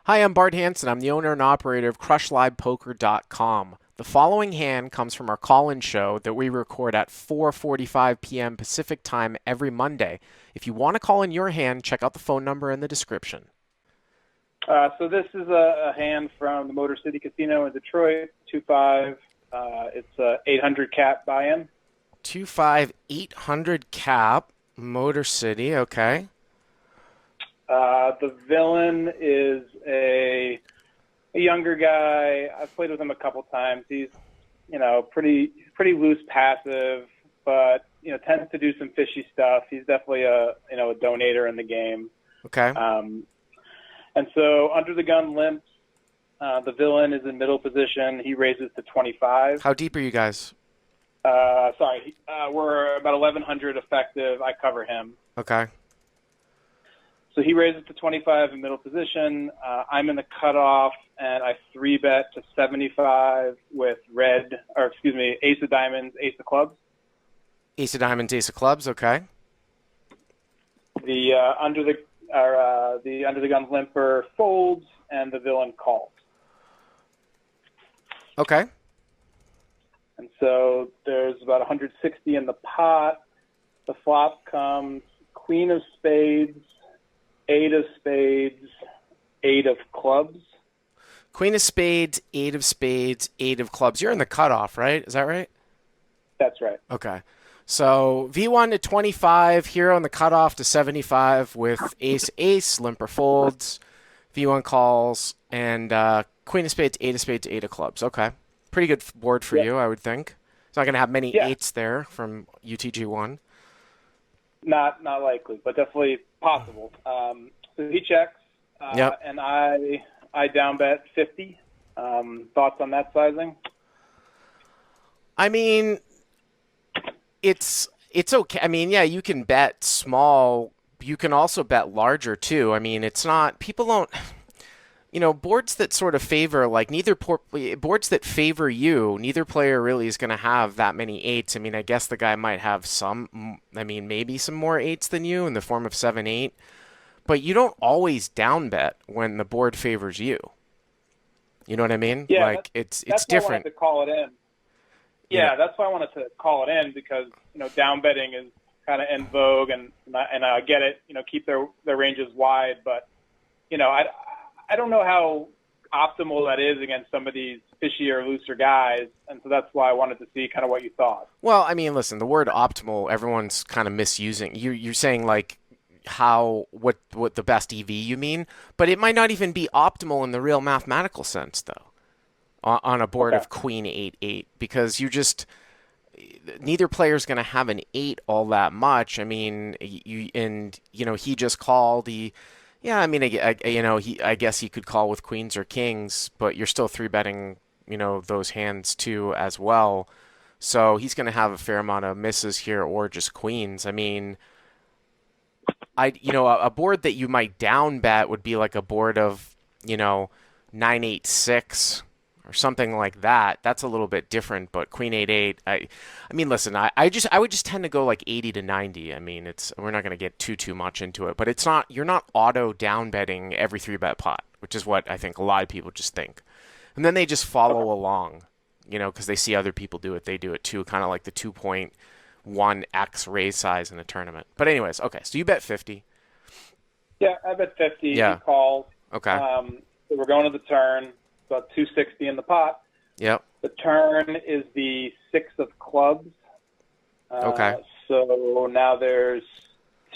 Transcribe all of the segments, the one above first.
Hi, I'm Bart Hanson. I'm the owner and operator of CrushLivePoker.com. The following hand comes from our call-in show that we record at 4:45 p.m. Pacific Time every Monday. If you want to call in your hand, check out the phone number in the description. So this is a hand from the Motor City Casino in Detroit, 2-5. It's a 800 cap buy-in. 2-5, 800 cap, Motor City, okay. The villain is a younger guy. I've played with him a couple times. He's, pretty loose passive, but, tends to do some fishy stuff. He's definitely a donator in the game. Okay. And so under the gun limps, the villain is in middle position. He raises to 25. How deep are you guys? We're about 1,100 effective. I cover him. Okay. So he raises to 25 in middle position. I'm in the cutoff, and I 3-bet to 75 with ace of diamonds, ace of clubs. Ace of diamonds, ace of clubs, okay. The under the gun limper folds, and the villain calls. Okay. And so there's about 160 in the pot. The flop comes queen of spades, 8 of spades, 8 of clubs. Queen of spades, 8 of spades, 8 of clubs. You're in the cutoff, right? Is that right? That's right. Okay. So V1 to 25, hero in the cutoff to 75 with ace, ace, limper folds, V1 calls, and queen of spades, 8 of clubs. Okay. Pretty good board for you, I would think. It's not going to have many eights there from UTG1. Not likely, but definitely possible. So he checks, and I down bet 50. Thoughts on that sizing? I mean, it's okay. I mean, yeah, you can bet small. You can also bet larger too. I mean, it's not people don't. Boards that sort of favor boards that favor you. Neither player really is going to have that many eights. I mean, I guess the guy might have some. I mean, maybe some more eights than you in the form of 7-8. But you don't always down bet when the board favors you. You know what I mean? Yeah, like it's that's different. Why I wanted to call it in. Yeah, that's why I wanted to call it in because down betting is kind of in vogue, and I get it. Keep their ranges wide, but I don't know how optimal that is against some of these fishier, looser guys, and so that's why I wanted to see kind of what you thought. Well, I mean, listen, the word optimal, everyone's kind of misusing. You're saying like what the best EV you mean, but it might not even be optimal in the real mathematical sense, though, on a board of Queen 8-8, because neither player's going to have an 8 all that much. I mean, he just called the. Yeah, I mean, I guess he could call with queens or kings, but you're still 3-betting, those hands too as well. So he's going to have a fair amount of misses here or just queens. I mean, a board that you might down bet would be like a board of, 9-8-6 or something like that. That's a little bit different, but queen 8-8. I mean, listen, I would just tend to go like 80 to 90. I mean, we're not going to get too much into it, but you're not auto down betting every 3-bet pot, which is what I think a lot of people just think, and then they just follow along, because they see other people do it. They do it too, kind of like the 2.1x raise size in a tournament. But anyways, okay, so you bet 50. Yeah, I bet 50. Yeah. He calls. Okay. So we're going to the turn. About 260 in the pot. Yep. The turn is the 6 of clubs. Okay. So now there's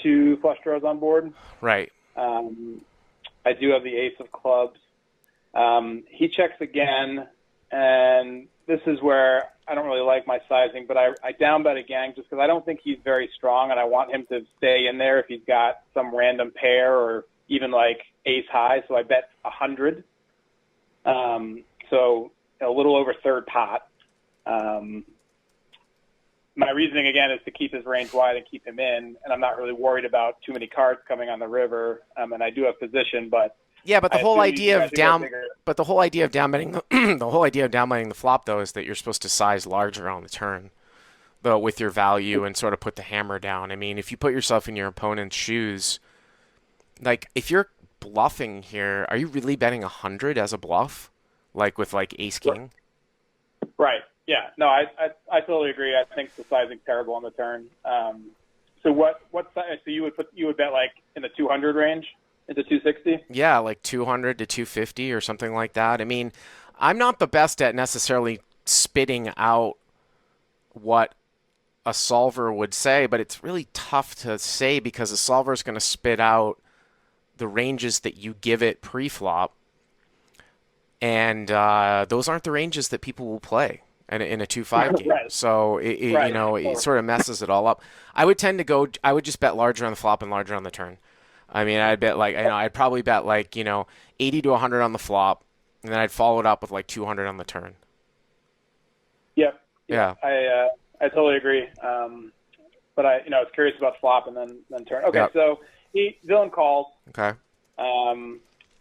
2 flush draws on board. Right. I do have the ace of clubs. He checks again, and this is where I don't really like my sizing, but I down bet again just because I don't think he's very strong, and I want him to stay in there if he's got some random pair or even like ace high. So I bet 100. So a little over third pot. My reasoning again is to keep his range wide and keep him in, and I'm not really worried about too many cards coming on the river. And I do have position, but yeah, but the whole idea of down betting the whole idea of down betting the flop though is that you're supposed to size larger on the turn, though, with your value and sort of put the hammer down. I mean, if you put yourself in your opponent's shoes, like if you're bluffing here, are you really betting 100 as a bluff? Like with like ace king? Right. Yeah. No, I totally agree. I think the sizing's terrible on the turn. So what size? So you would bet like in the 200 range into 260? Yeah, like 200 to 250 or something like that. I mean, I'm not the best at necessarily spitting out what a solver would say, but it's really tough to say because a solver is going to spit out the ranges that you give it pre-flop, and those aren't the ranges that people will play in a 2-5 game. Right. So Right. it sort of messes it all up. I would tend to go. I would just bet larger on the flop and larger on the turn. I mean, I'd bet like I'd probably bet like 80 to 100 on the flop, and then I'd follow it up with like 200 on the turn. Yep. Yeah. I totally agree. But I was curious about flop and then turn. Okay. Yep. So Dylan calls. Okay.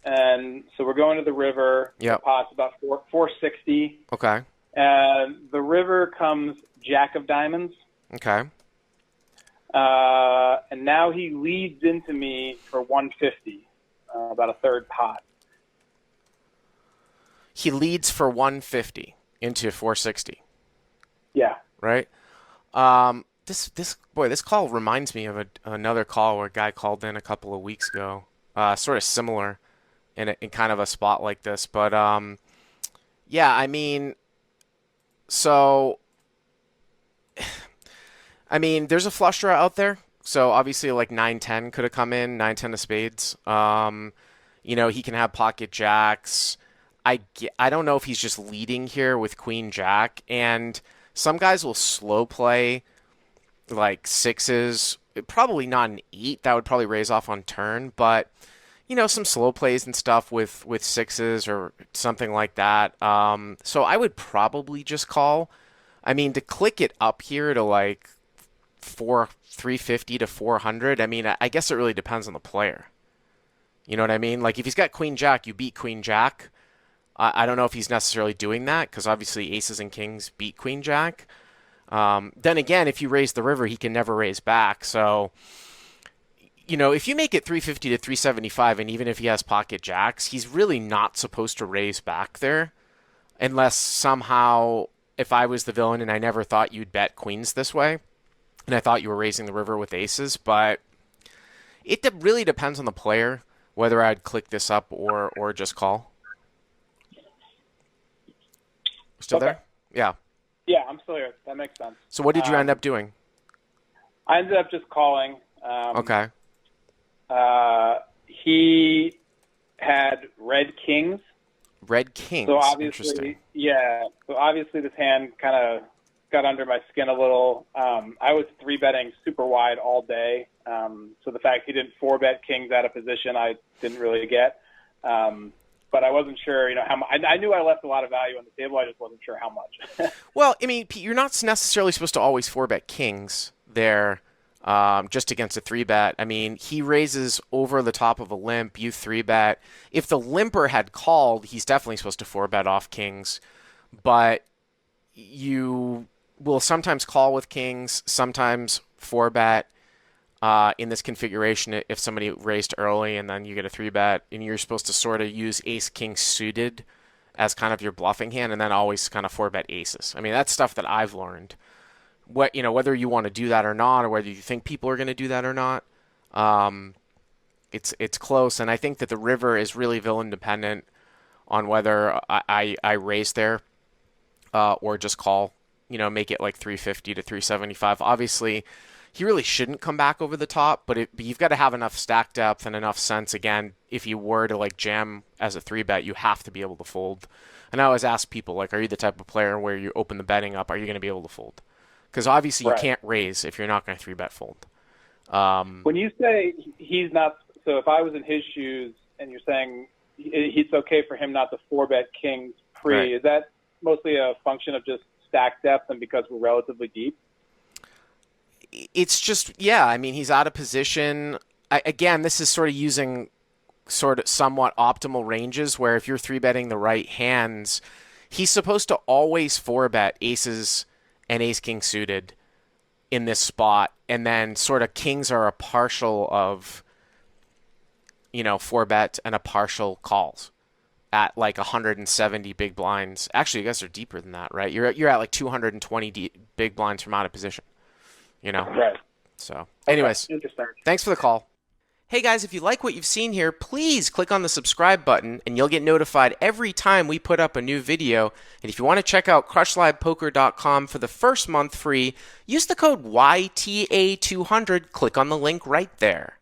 And so we're going to the river. Yep. The pot's about 460. Okay. And the river comes Jack of Diamonds. Okay. And now he leads into me for 150, about a third pot. He leads for 150 into 460. Yeah. Right. This call reminds me of another call where a guy called in a couple of weeks ago, sort of similar in kind of a spot like this. But yeah, I mean, so I mean, there's a flush draw out there. So obviously, like 9-10 could have come in, 9-10 of spades. He can have pocket jacks. I don't know if he's just leading here with queen jack, and some guys will slow play like sixes, probably not an eight. That would probably raise off on turn, but some slow plays and stuff with sixes or something like that. So I would probably just call. I mean, to click it up here to like 350 to 400. I mean, I guess it really depends on the player. You know what I mean? Like if he's got queen jack, you beat queen jack. I don't know if he's necessarily doing that because obviously aces and kings beat queen jack. Then again, if you raise the river, he can never raise back. So, if you make it 350 to 375, and even if he has pocket jacks, he's really not supposed to raise back there unless somehow, if I was the villain and I never thought you'd bet queens this way, and I thought you were raising the river with aces, but it really depends on the player whether I'd click this up or just call. Still Okay. there? Yeah. Yeah, I'm still here. That makes sense. So what did you end up doing? I ended up just calling. Okay. He had red kings. Red kings. So obviously, Interesting. yeah. So obviously, this hand kind of got under my skin a little. I was 3-betting super wide all day. So the fact he didn't 4-bet kings out of position, I didn't really get. But I wasn't sure, how much. I knew I left a lot of value on the table. I just wasn't sure how much. Well, I mean, Pete, you're not necessarily supposed to always 4-bet kings there, just against a 3-bet. I mean, he raises over the top of a limp. You 3-bet. If the limper had called, he's definitely supposed to 4-bet off kings. But you will sometimes call with kings, sometimes 4-bet. In this configuration, if somebody raised early and then you get a 3-bet, and you're supposed to sort of use ace-king suited as kind of your bluffing hand, and then always kind of 4-bet aces. I mean, that's stuff that I've learned. Whether you want to do that or not, or whether you think people are going to do that or not, it's close. And I think that the river is really villain dependent on whether I raise there or just call. Make it like 350 to 375. Obviously, he really shouldn't come back over the top, but you've got to have enough stack depth and enough sense. Again, if you were to like jam as a 3-bet, you have to be able to fold. And I always ask people, like, are you the type of player where you open the betting up, are you going to be able to fold? Because obviously you can't raise if you're not going to 3-bet fold. When you say he's not, so if I was in his shoes and you're saying it's okay for him not to 4-bet kings pre, right. Is that mostly a function of just stack depth and because we're relatively deep? It's just, yeah, I mean, he's out of position. Again, this is sort of using sort of somewhat optimal ranges where if you're 3-betting the right hands, he's supposed to always 4-bet aces and ace-king suited in this spot. And then sort of kings are a partial of four bet and a partial calls at like 170 big blinds. Actually, you guys are deeper than that, right? You're at like 220 big blinds from out of position. Right. So, Okay. anyways, Interesting. thanks for the call. Hey guys, if you like what you've seen here, please click on the subscribe button and you'll get notified every time we put up a new video. And if you want to check out crushlivepoker.com for the first month free, use the code YTA200. Click on the link right there.